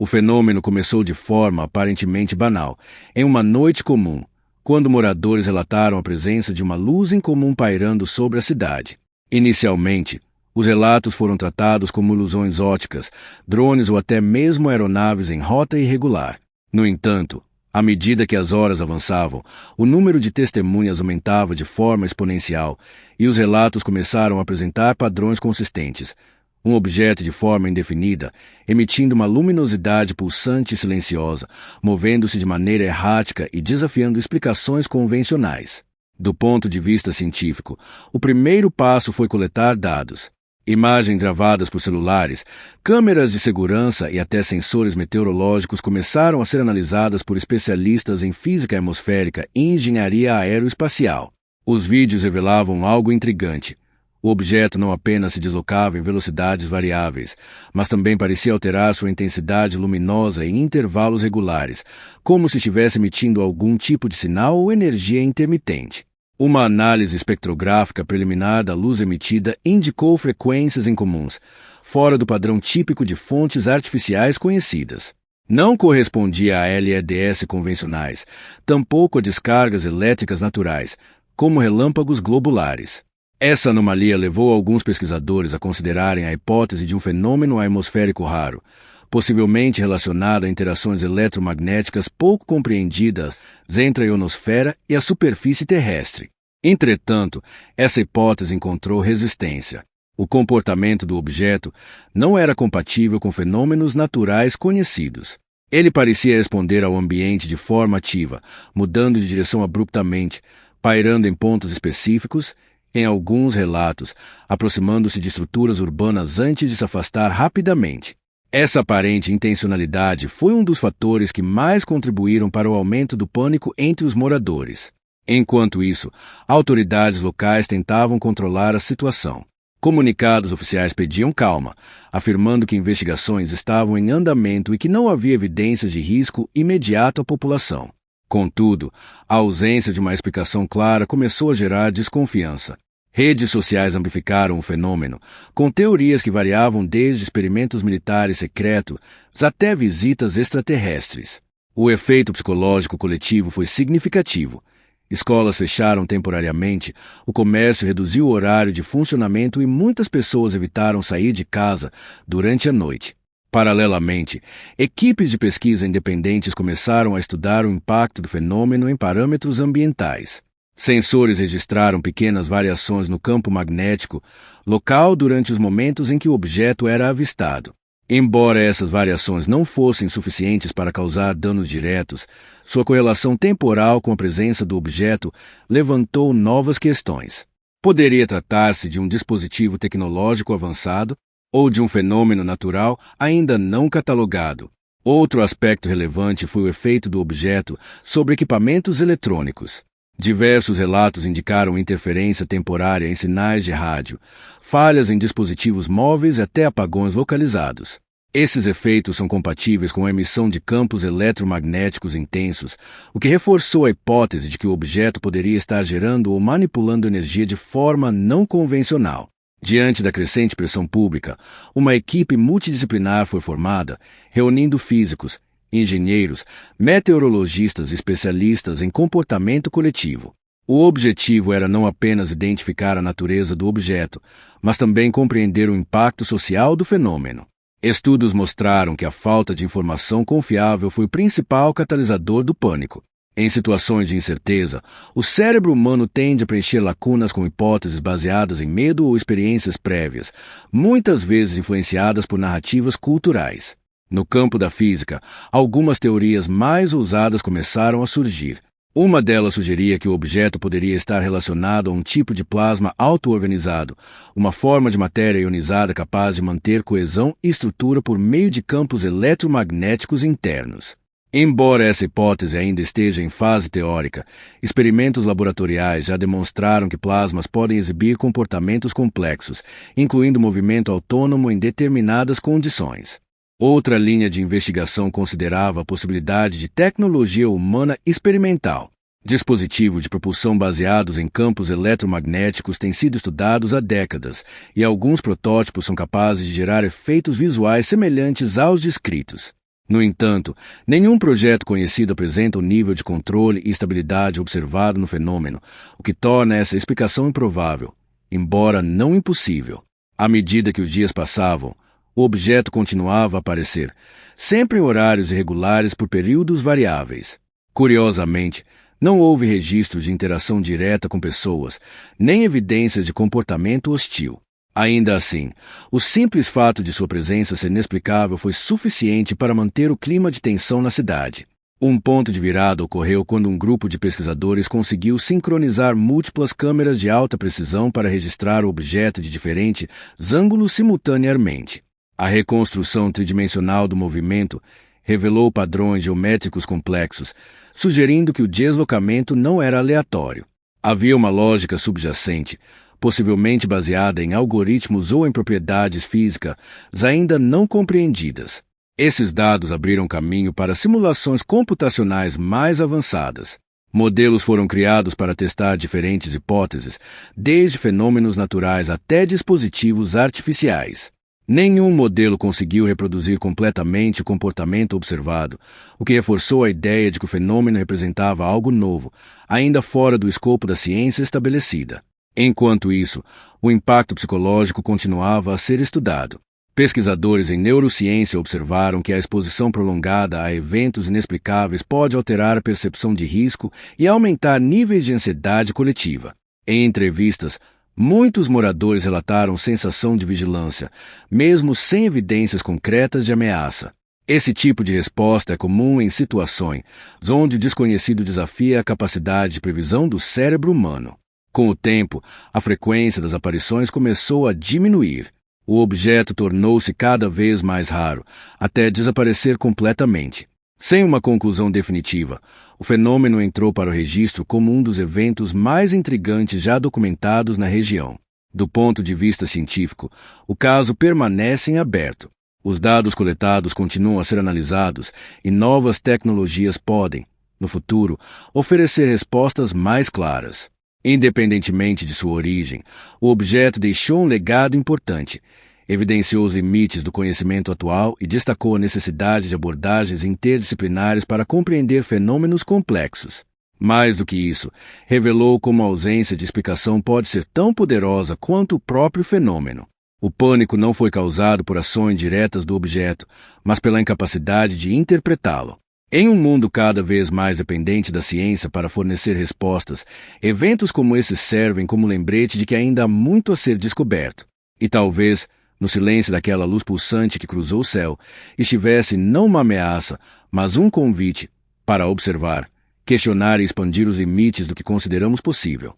O fenômeno começou de forma aparentemente banal, em uma noite comum, quando moradores relataram a presença de uma luz incomum pairando sobre a cidade. Inicialmente, os relatos foram tratados como ilusões ópticas, drones ou até mesmo aeronaves em rota irregular. No entanto, à medida que as horas avançavam, o número de testemunhas aumentava de forma exponencial e os relatos começaram a apresentar padrões consistentes. Um objeto de forma indefinida, emitindo uma luminosidade pulsante e silenciosa, movendo-se de maneira errática e desafiando explicações convencionais. Do ponto de vista científico, o primeiro passo foi coletar dados. Imagens gravadas por celulares, câmeras de segurança e até sensores meteorológicos começaram a ser analisadas por especialistas em física atmosférica e engenharia aeroespacial. Os vídeos revelavam algo intrigante. O objeto não apenas se deslocava em velocidades variáveis, mas também parecia alterar sua intensidade luminosa em intervalos regulares, como se estivesse emitindo algum tipo de sinal ou energia intermitente. Uma análise espectrográfica preliminar da luz emitida indicou frequências incomuns, fora do padrão típico de fontes artificiais conhecidas. Não correspondia a LEDs convencionais, tampouco a descargas elétricas naturais, como relâmpagos globulares. Essa anomalia levou alguns pesquisadores a considerarem a hipótese de um fenômeno atmosférico raro, possivelmente relacionado a interações eletromagnéticas pouco compreendidas entre a ionosfera e a superfície terrestre. Entretanto, essa hipótese encontrou resistência. O comportamento do objeto não era compatível com fenômenos naturais conhecidos. Ele parecia responder ao ambiente de forma ativa, mudando de direção abruptamente, pairando em pontos específicos, em alguns relatos, aproximando-se de estruturas urbanas antes de se afastar rapidamente. Essa aparente intencionalidade foi um dos fatores que mais contribuíram para o aumento do pânico entre os moradores. Enquanto isso, autoridades locais tentavam controlar a situação. Comunicados oficiais pediam calma, afirmando que investigações estavam em andamento e que não havia evidências de risco imediato à população. Contudo, a ausência de uma explicação clara começou a gerar desconfiança. Redes sociais amplificaram o fenômeno, com teorias que variavam desde experimentos militares secretos até visitas extraterrestres. O efeito psicológico coletivo foi significativo. Escolas fecharam temporariamente, o comércio reduziu o horário de funcionamento e muitas pessoas evitaram sair de casa durante a noite. Paralelamente, equipes de pesquisa independentes começaram a estudar o impacto do fenômeno em parâmetros ambientais. Sensores registraram pequenas variações no campo magnético local durante os momentos em que o objeto era avistado. Embora essas variações não fossem suficientes para causar danos diretos, sua correlação temporal com a presença do objeto levantou novas questões. Poderia tratar-se de um dispositivo tecnológico avançado ou de um fenômeno natural ainda não catalogado. Outro aspecto relevante foi o efeito do objeto sobre equipamentos eletrônicos. Diversos relatos indicaram interferência temporária em sinais de rádio, falhas em dispositivos móveis e até apagões localizados. Esses efeitos são compatíveis com a emissão de campos eletromagnéticos intensos, o que reforçou a hipótese de que o objeto poderia estar gerando ou manipulando energia de forma não convencional. Diante da crescente pressão pública, uma equipe multidisciplinar foi formada, reunindo físicos, engenheiros, meteorologistas e especialistas em comportamento coletivo. O objetivo era não apenas identificar a natureza do objeto, mas também compreender o impacto social do fenômeno. Estudos mostraram que a falta de informação confiável foi o principal catalisador do pânico. Em situações de incerteza, o cérebro humano tende a preencher lacunas com hipóteses baseadas em medo ou experiências prévias, muitas vezes influenciadas por narrativas culturais. No campo da física, algumas teorias mais ousadas começaram a surgir. Uma delas sugeria que o objeto poderia estar relacionado a um tipo de plasma auto-organizado, uma forma de matéria ionizada capaz de manter coesão e estrutura por meio de campos eletromagnéticos internos. Embora essa hipótese ainda esteja em fase teórica, experimentos laboratoriais já demonstraram que plasmas podem exibir comportamentos complexos, incluindo movimento autônomo em determinadas condições. Outra linha de investigação considerava a possibilidade de tecnologia humana experimental. Dispositivos de propulsão baseados em campos eletromagnéticos têm sido estudados há décadas, e alguns protótipos são capazes de gerar efeitos visuais semelhantes aos descritos. No entanto, nenhum projeto conhecido apresenta o nível de controle e estabilidade observado no fenômeno, o que torna essa explicação improvável, embora não impossível. À medida que os dias passavam, o objeto continuava a aparecer, sempre em horários irregulares por períodos variáveis. Curiosamente, não houve registros de interação direta com pessoas, nem evidências de comportamento hostil. Ainda assim, o simples fato de sua presença ser inexplicável foi suficiente para manter o clima de tensão na cidade. Um ponto de virada ocorreu quando um grupo de pesquisadores conseguiu sincronizar múltiplas câmeras de alta precisão para registrar o objeto de diferentes ângulos simultaneamente. A reconstrução tridimensional do movimento revelou padrões geométricos complexos, sugerindo que o deslocamento não era aleatório. Havia uma lógica subjacente, possivelmente baseada em algoritmos ou em propriedades físicas ainda não compreendidas. Esses dados abriram caminho para simulações computacionais mais avançadas. Modelos foram criados para testar diferentes hipóteses, desde fenômenos naturais até dispositivos artificiais. Nenhum modelo conseguiu reproduzir completamente o comportamento observado, o que reforçou a ideia de que o fenômeno representava algo novo, ainda fora do escopo da ciência estabelecida. Enquanto isso, o impacto psicológico continuava a ser estudado. Pesquisadores em neurociência observaram que a exposição prolongada a eventos inexplicáveis pode alterar a percepção de risco e aumentar níveis de ansiedade coletiva. Em entrevistas, muitos moradores relataram sensação de vigilância, mesmo sem evidências concretas de ameaça. Esse tipo de resposta é comum em situações onde o desconhecido desafia a capacidade de previsão do cérebro humano. Com o tempo, a frequência das aparições começou a diminuir. O objeto tornou-se cada vez mais raro, até desaparecer completamente. Sem uma conclusão definitiva, o fenômeno entrou para o registro como um dos eventos mais intrigantes já documentados na região. Do ponto de vista científico, o caso permanece em aberto. Os dados coletados continuam a ser analisados e novas tecnologias podem, no futuro, oferecer respostas mais claras. Independentemente de sua origem, o objeto deixou um legado importante, evidenciou os limites do conhecimento atual e destacou a necessidade de abordagens interdisciplinares para compreender fenômenos complexos. Mais do que isso, revelou como a ausência de explicação pode ser tão poderosa quanto o próprio fenômeno. O pânico não foi causado por ações diretas do objeto, mas pela incapacidade de interpretá-lo. Em um mundo cada vez mais dependente da ciência para fornecer respostas, eventos como esses servem como lembrete de que ainda há muito a ser descoberto. E talvez, no silêncio daquela luz pulsante que cruzou o céu, estivesse não uma ameaça, mas um convite para observar, questionar e expandir os limites do que consideramos possível.